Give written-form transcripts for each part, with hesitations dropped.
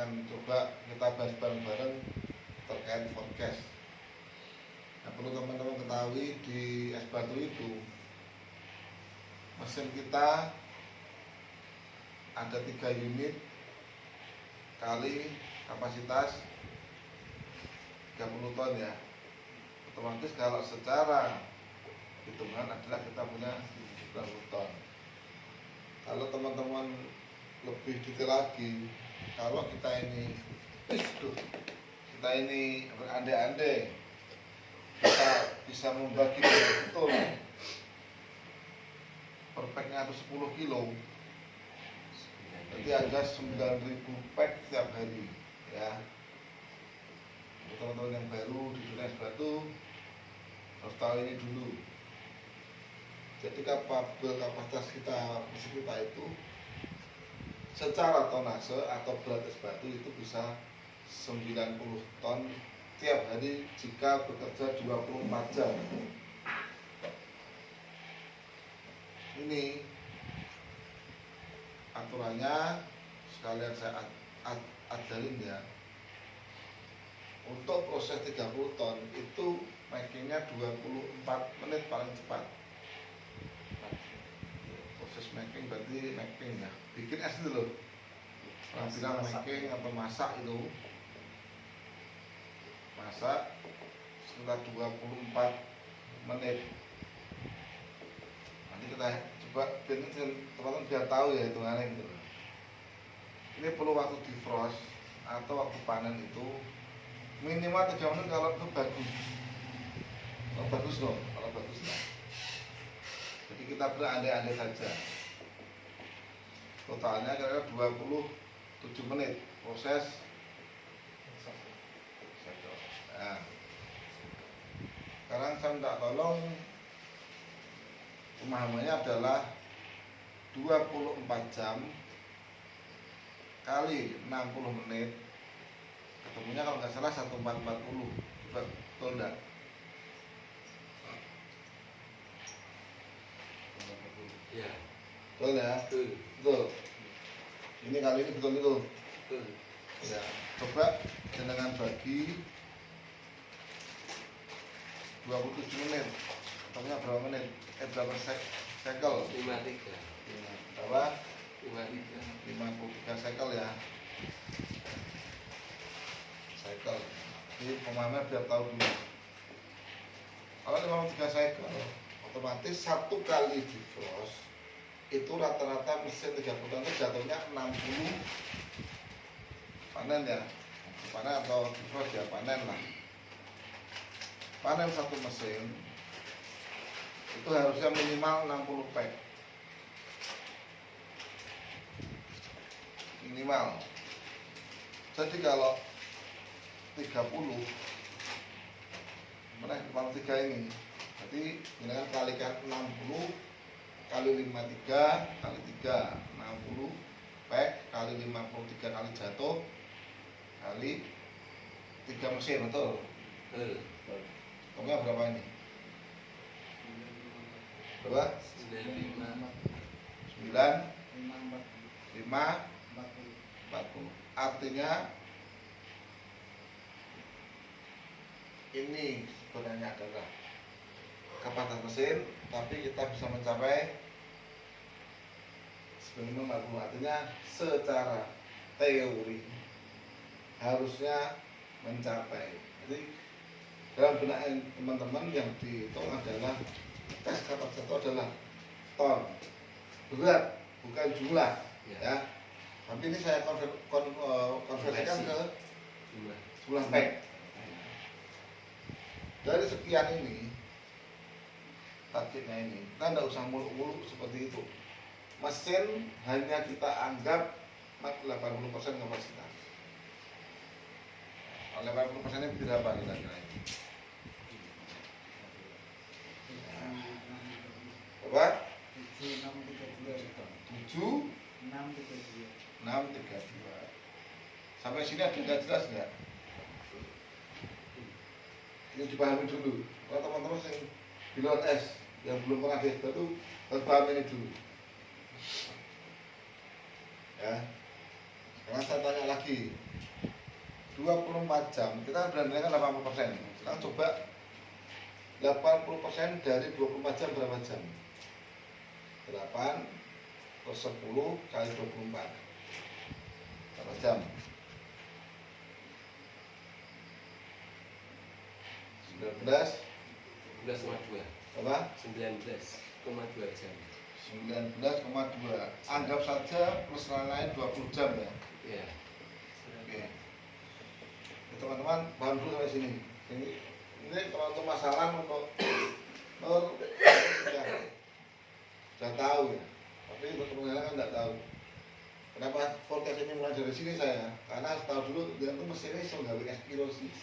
akan coba kita bahas bareng-bareng terkait forecast. Nah, perlu teman-teman ketahui di es batu itu mesin kita ada 3 unit kali kapasitas 30 ton ya. Otomatis kalau secara hitungan adalah kita punya 90 ton. Kalau teman-teman lebih detail lagi, kalau kita ini berandai-andai kita bisa membagi betul per packnya itu 10 kilo, berarti ada 9.000 pack setiap hari ya. Teman-teman yang baru di dunia es batu harus tahu ini dulu. Jadi kapasitas mesin kita itu secara tonase atau berat es batu itu bisa 90 ton tiap hari jika bekerja 24 jam. Ini aturannya sekalian saya ajarin ya. Untuk proses 30 ton itu makingnya 24 menit paling cepat. Proses making berarti making ya, bikin es itu loh. Orang bilang making atau masak itu, masak sekitar 24 menit. Nanti kita coba teman-teman biar tahu ya hitungannya gitu. Ini perlu waktu defrost atau waktu panen itu minimal 3 menit kalau itu bagus. Kalau bagus loh, kalau bagus lah. Jadi kita berandai-andai saja. Totalnya kira-kira 27 menit proses. Nah, sekarang saya minta tolong pemahamannya adalah 24 jam kali 60 menit, ketemunya kalau nggak salah 1440. Betul enggak? Ya. Betul ya? Betul. Ini kali ini betul itu. Betul. Ya, coba dengan bagi 27 menit. Ketemunya berapa menit? Berapa sekel? 53. Berapa? 53. 53 sekel ya. Sekel. Ini pemahaman biar tahu dulu. Kalau 53 sekel, otomatis satu kali defrost itu rata-rata mesin 30 ton itu jatuhnya 60 panen ya. Panen atau defrost ya, panen lah. Panen satu mesin itu harusnya minimal 60 pack. Minimal. Jadi kalau 30 mana kepala 3 ini, berarti gunakan kalikan 60 kali 53 kali 3, 60 pack kali 53 kali jatuh kali 3 mesin, betul? Betul. Hitungnya berapa ini? Berapa? 9 5 40. Artinya ini sebenarnya adalah kapasitas mesin, tapi kita bisa mencapai 940. Artinya secara teori harusnya mencapai. Jadi dalam benak teman-teman yang dihitung adalah tes kapasitas itu adalah ton, berat bukan jumlah ya. Tapi ini saya konversikan ke jumlah pack. Dari sekian ini targetnya ini, kita tidak usah muluk-muluk seperti itu. Mesin hanya kita anggap 80% kapasitas. 80% ini berapa kira-kira ini? Berapa? 632. Sampai sini ada nggak jelas nggak? Ini dipahami dulu. Kalau teman-teman yang di luar es yang belum pernah di es batu harus paham ini dulu. Ya. Sekarang saya tanya lagi, 24 jam kita berandai kan 80%. Sekarang coba 80% dari 24 jam berapa jam? 8 per 10 kali 24 berapa jam? 19 11,2. apa? 19,2 jam. 19,2. Anggap saja plus lain 20 jam ya. Iya. Oke. Ya, teman-teman paham dulu sampai sini. Ini kalau untuk masalah untuk ya, sudah tahu ya. Tapi untuk teman-teman kan tidak tahu. Kenapa forecast ini mulai dari sini saya? Karena harus tahu dulu dia itu mesinnya sudah espirosis.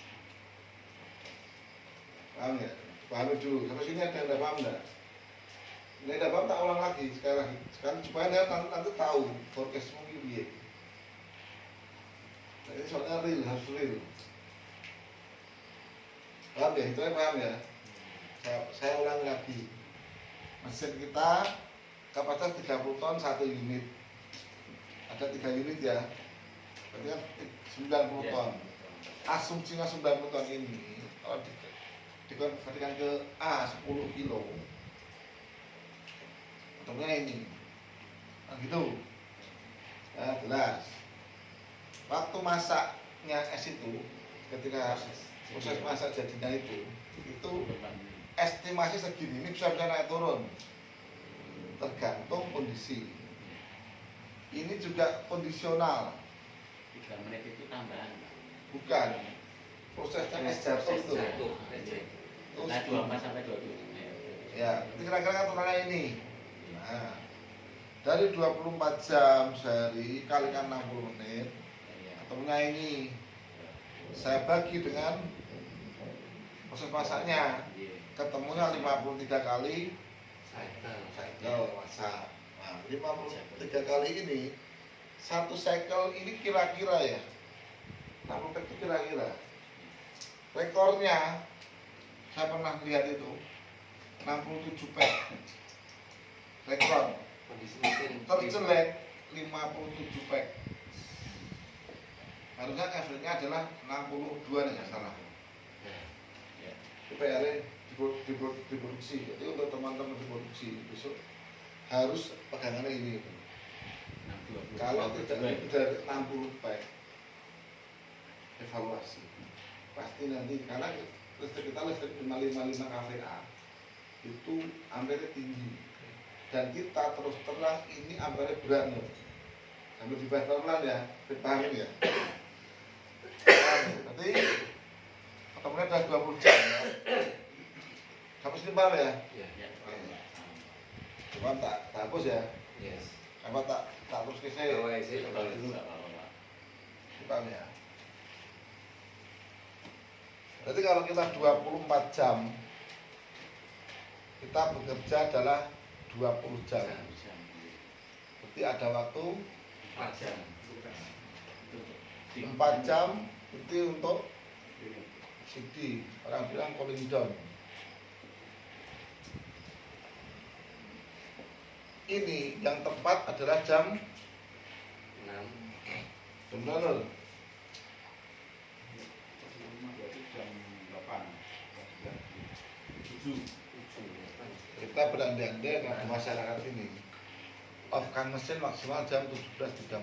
Paham ya? Pahami dulu. Sampai sini ada yang tidak paham enggak? Ini tidak paham tak ulang lagi sekarang. Sekarang supaya nanti tahu forecast mungkin dia. Nah, ini soalnya real, harus real. Paham ya? Itu paham ya? Saya ulangi lagi. Mesin kita kapasitas 30 ton 1 unit. Ada 3 unit ya. Berarti kan 90 ton. Asumsinya 90 ton ini kalau dikonversikan ke A 10 kilo. Contohnya ini. Nah, gitu. Ya, jelas. Waktu masaknya es itu ketika proses masak jadinya itu estimasi segini, ini bisa naik turun tergantung kondisi. Ini juga kondisional. 3 menit itu tambahan. Bukan prosesnya es jatuh itu. Nah, 24 sampai 27. Ya, itu kira-kira aturannya ini. Nah, dari 24 jam sehari kalikan 60 menit, ketemunya ini. Saya bagi dengan proses masaknya, ketemunya 53 kali cycle masak. Nah, 53 kali ini, satu cycle ini kira-kira ya, 60 itu kira-kira. Rekornya, saya pernah lihat itu, 67 pack. Rekor Kondisi mesin terjelek 57 pack. Harusnya average-nya adalah 62 nih nggak salah. Itu PR-nya diproduksi. Jadi untuk teman-teman diproduksi besok harus pegangannya ini. Kalau tidak lebih dari 60 pack, evaluasi pasti nanti karena listrik kita listrik 555 kVA itu ampernya tinggi dan kita terus terang ini ampernya berat loh. Sambil dibahas pelan ya, dipahami ya. Nanti ketemunya udah 20 jam ya. Sampai sini paham ya? Iya. Cuma tak hapus ya. Yes. Apa tak terus ke saya? Bawa isi Paham ya? Berarti kalau kita 24 jam kita bekerja adalah 20 jam. Berarti ada waktu 4 jam. 4 jam itu untuk CD, orang bilang cooling down. Ini yang tepat adalah jam 6. benar. Kita berandai-andai kalau di masyarakat ini off-kan mesin maksimal jam 17.30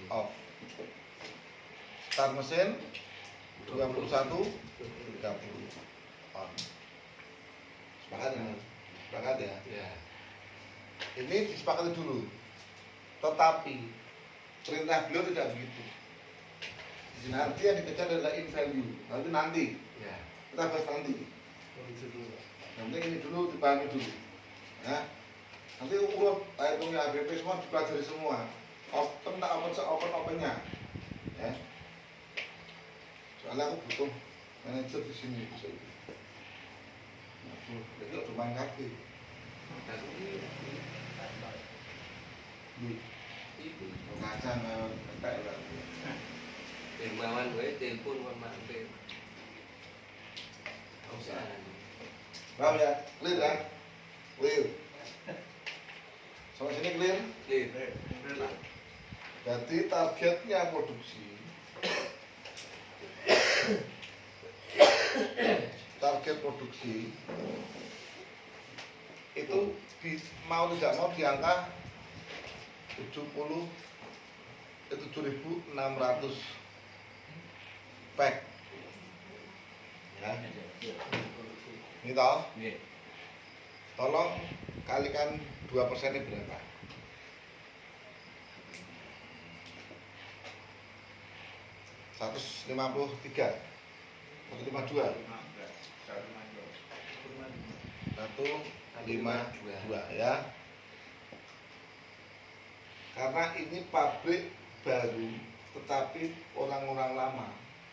off. Start mesin 21.30 on. Sepakat ini? Sepakat ya? Ya. Ini disepakati dulu. Tetapi perintah beliau tidak begitu. Nanti yang dikejar adalah in value. Nanti Ya. kita bahas nanti. Yang penting ini dulu dipahami dulu. Ya. Nanti urut hitungnya ABP semua dipelajari semua. Open tak open-nya. Ya. Soalnya aku butuh manajer di sini besok itu. Jadi aku main kaki. Ibu. Pengacan entek lah. Himbauan gue telepon sama mampir. Paham ya? Clear kan? Clear. Sampai sini clear? Clear. Jadi targetnya produksi target produksi itu mau tidak mau di angka 7.600 pack ya. Ini toh, Nggih. tolong kalikan 2% ini berapa? 153 152 152 ya. Karena ini pabrik baru tetapi orang lama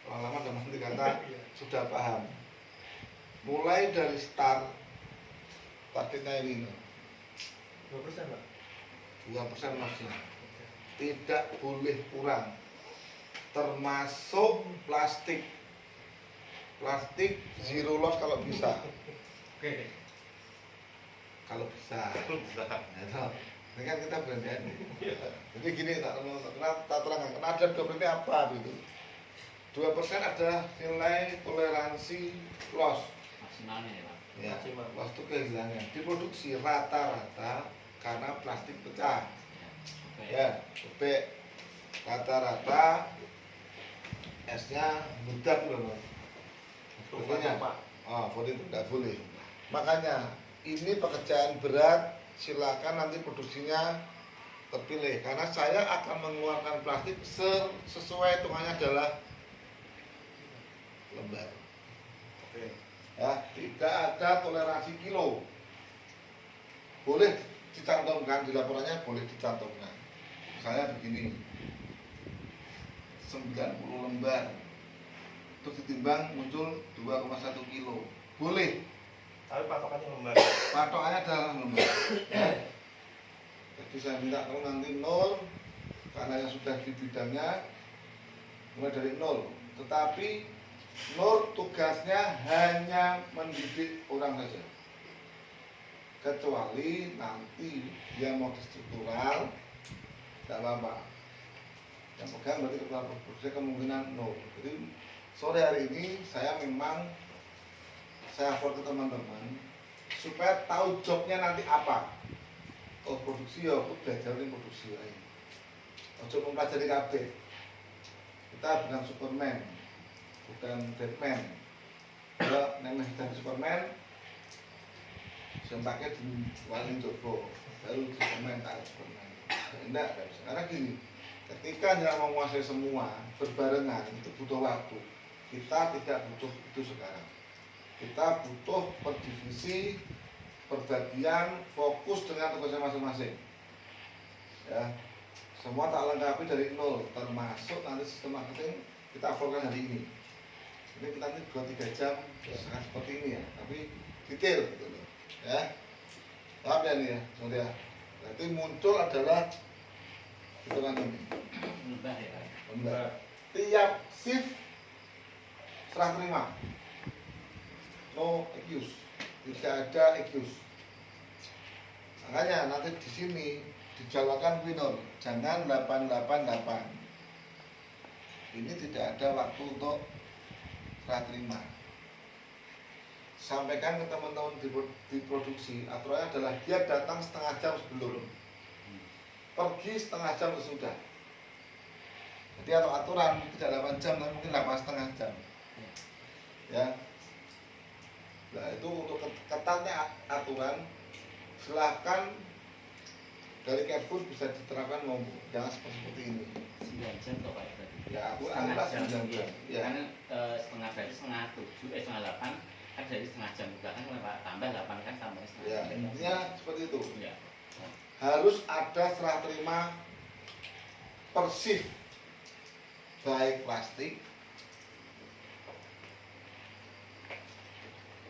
dalam arti kata sudah paham. Mulai dari start targetnya ini 2%, Pak. 2% masih tidak boleh kurang, termasuk plastik zero loss kalau bisa. Oke. Kalau bisa. Ya, toh. Ini kan kita berandian. Jadi gini, tak terangkan. Karena ada 2% ini apa gitu. 2% ada nilai toleransi loss. Maksimalnya ya, Pak. Ya, Maksimal. loss itu kehilangan. Diproduksi rata-rata karena plastik pecah. Oke. Ya, bebek rata-rata esnya meledak loh. Pokoknya, body itu tidak boleh. Makanya ini pekerjaan berat. Silakan nanti produksinya terpilih. Karena saya akan mengeluarkan plastik sesuai hitungannya adalah lembar. Oke. Ya, tidak ada toleransi kilo. Boleh dicantumkan di laporannya, boleh dicantumkan. Misalnya begini, 90 lembar, terus ditimbang muncul 2,1 kilo, boleh. Tapi patokannya lembar. Patokannya adalah lembar. Ya. Jadi saya minta kalau nanti 0, karena yang sudah di bidangnya mulai dari 0. Tetapi 0 tugasnya hanya mendidik orang saja. Kecuali nanti dia mau di struktural, tidak apa-apa. Yang pegang berarti kepala produksi kemungkinan 0. Jadi sore hari ini saya memang saya upload ke teman-teman supaya tahu jobnya nanti apa. Oh produksi ya, aku belajarin produksi lain. Ojo mempelajari KB. Kita bukan Superman, bukan Batman. Kalau nemeh dari Superman, sempaknya di Walin Joko, baru Superman tak Superman. Enggak bisa. Karena gini, ketika tidak menguasai semua berbarengan itu butuh waktu. Kita tidak butuh itu sekarang. Kita butuh per divisi, perbagian, fokus dengan tugasnya masing-masing. Ya, semua tak lengkapi dari 0, termasuk nanti sistem marketing kita uploadkan hari ini. Ini kita nanti 2-3 jam sangat seperti ini ya, tapi detail gitu loh. Ya, paham ya nih ya, ya. Nanti muncul adalah hitungan ini. Lembar ya, Pak. Lembar. Tiap shift serah terima. No excuse, tidak ada excuse. Makanya nanti di sini dijalankan winner, jangan 888. Ini tidak ada waktu untuk serah terima. Sampaikan ke teman-teman di produksi, aturannya adalah dia datang setengah jam sebelum, pergi setengah jam sesudah. Jadi atau aturan tidak 8 jam, tapi mungkin 8,5 jam. Ya. Nah itu untuk ketatnya aturan, silahkan dari Carrefour bisa diterapkan ngomong, jangan seperti ini. 9 jam kok Pak tadi. Ya aku Setengah anggap jam. 9 jam. Ya. Kan setengah berarti setengah 7, setengah 8 kan dari setengah jam juga kan Pak tambah 8 kan tambah setengah Ya, jam. intinya seperti itu. Ya. Harus ada serah terima persif, baik plastik,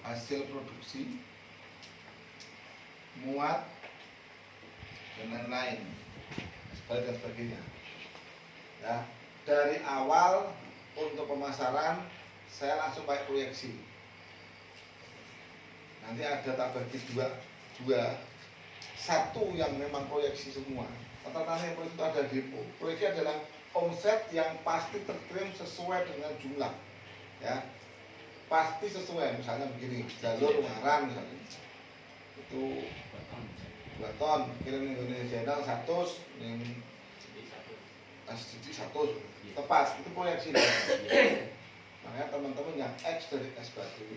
hasil produksi, muat, dan lain-lain, dan sebagainya. Ya, dari awal untuk pemasaran saya langsung pakai proyeksi. Nanti ada tak bagi dua, satu yang memang proyeksi semua. Rata-rata yang proyeksi itu ada depo. Proyeksi adalah omset yang pasti terkirim sesuai dengan jumlah. ya pasti sesuai. Misalnya begini, jalur Ungaran misalnya itu 2 ton, kirim Indonesia channel 100 yang SDG 100 tepat, itu proyeksi. Makanya teman-teman yang X dari S Batu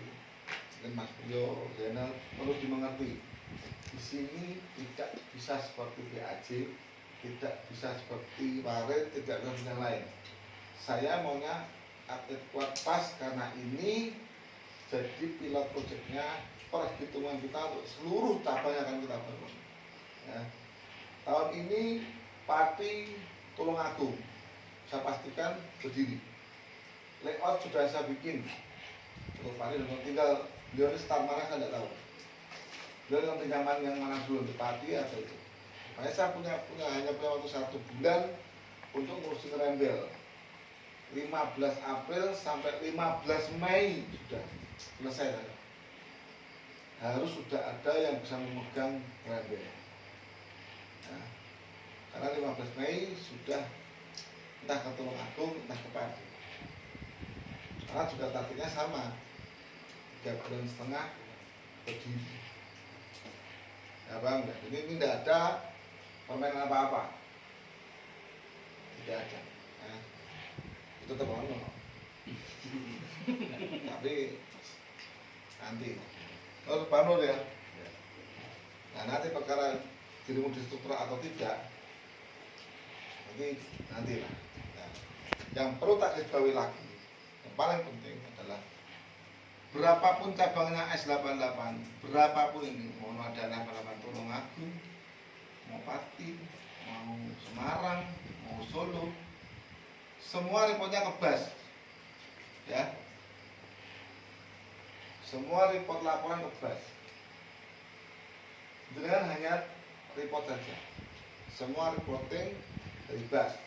dan Mas Prio channel perlu dimengerti, di sini tidak bisa seperti PAJ, tidak bisa seperti Waret, tidak bisa yang lain. Saya maunya atlet kuat pas karena ini jadi pilot projectnya, perhitungan kita untuk seluruh cabang yang akan kita bangun. Ya. Tahun ini Pati Tulungagung saya pastikan berdiri. Layout sudah saya bikin untuk Pati, dan tinggal beliau ini start mana saya tidak tahu. Beliau yang pinjaman yang mana dulu, di Pati atau itu. Makanya saya hanya punya waktu 1 bulan untuk ngurusin rembel. 15 April sampai 15 Mei sudah selesai. Harus sudah ada yang bisa memegang rembel. Nah, karena 15 Mei sudah entah ke Tulungagung, entah ke Pati. Karena juga targetnya sama, 3,5 bulan berdiri. Ya bang, ini tidak ada permainan apa-apa, tidak ada. Nah, itu terlalu tapi nanti harus bangun ya. Nah nanti perkara dirimu distruktur atau tidak nanti lah. Nah, yang perlu tak garisbawahi lagi, yang paling penting adalah berapapun cabangnya S88, berapapun ini, mau ada 88 Tulungagung, mau Pati, mau Semarang, mau Solo, semua reportnya kebas, ya. Semua report laporan kebas. Dengan hanya report saja. Semua reporting dari BAS.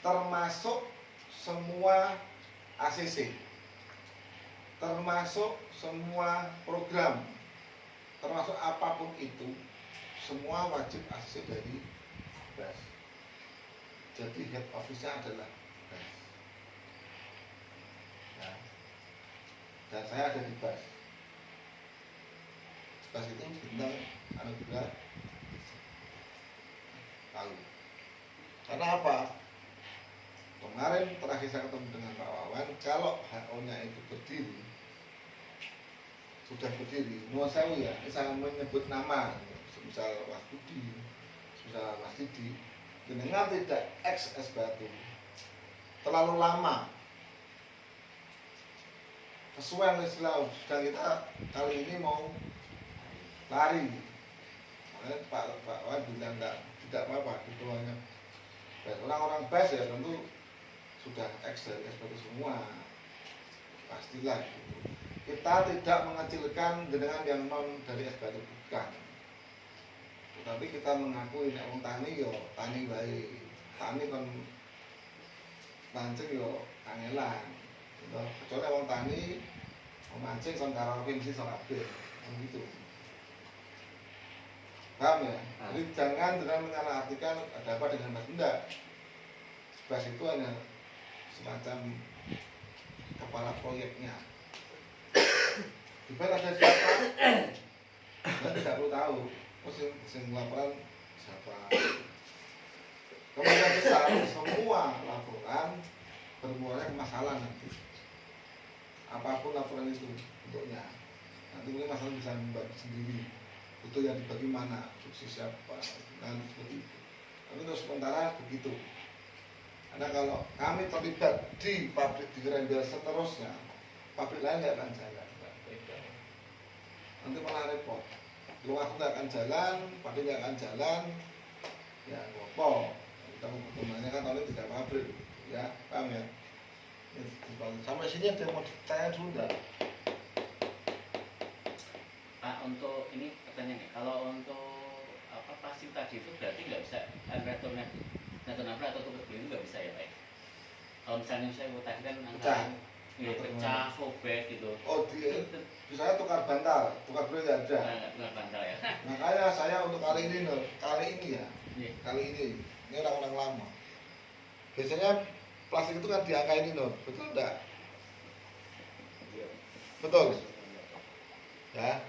Termasuk semua ACC. Termasuk semua program. Termasuk apapun itu, semua wajib ACC dari BAS. Jadi head office-nya adalah BAS. Ya. Dan saya ada di BAS. BAS itu bintang anugerah tahu. Karena apa? Kemarin terakhir saya ketemu dengan Pak Wawan, kalau HO-nya itu berdiri, sudah berdiri, mau saya ya, saya menyebut nama, misal Mas Budi, misal Mas Didi, dengan tidak X S Batu, terlalu lama. Sesuai istilah sudah kita kali ini mau lari. Makanya Pak Wan bilang tidak apa-apa, itu hanya orang-orang BAS ya tentu sudah X dari S Batu semua, pastilah gitu. Kita tidak mengecilkan dengan yang non dari S Batu, bukan. Tetapi kita mengakui nek wong tani yo tani baik, tani kan mancing yo kangelan. Kecuali wong tani memancing kon karaoke mesti kabeh gitu. Paham ya? Jadi jangan dengan menyalahartikan ada apa dengan BAS, enggak. BAS itu hanya semacam kepala proyeknya. Di BAS ada siapa? Kita tidak perlu tahu. Yang laporan siapa? Kemungkinan besar semua laporan bermuara masalah nanti. Apapun laporan itu bentuknya, nanti mungkin masalah bisa membagi sendiri. Itu yang dibagi mana, sukses siapa, dan seperti itu. Tapi untuk sementara begitu. Karena kalau kami terlibat di pabrik di rembel seterusnya, pabrik lain nggak akan jalan. Nanti malah repot. Luar nggak akan jalan, pabrik nggak akan jalan, ya ngopo. Kita mau pertemuannya kan oleh tidak pabrik, ya paham ya? Sampai sini ada yang mau ditanya dulu enggak? Pak, untuk ini pertanyaan nih, kalau untuk apa pasif tadi itu berarti nggak bisa retur nabrak atau tukar beli itu nggak bisa ya Pak? Kalau misalnya saya tadi kan Pecah. Pecah, sobek gitu. Oh saya tukar bantal, tukar beli nggak ada. Nggak tukar bantal ya. Makanya saya untuk kali ini ya, Iya. kali ini orang-orang lama. Biasanya plastik itu kan di angka ini betul enggak? Betul. Ya.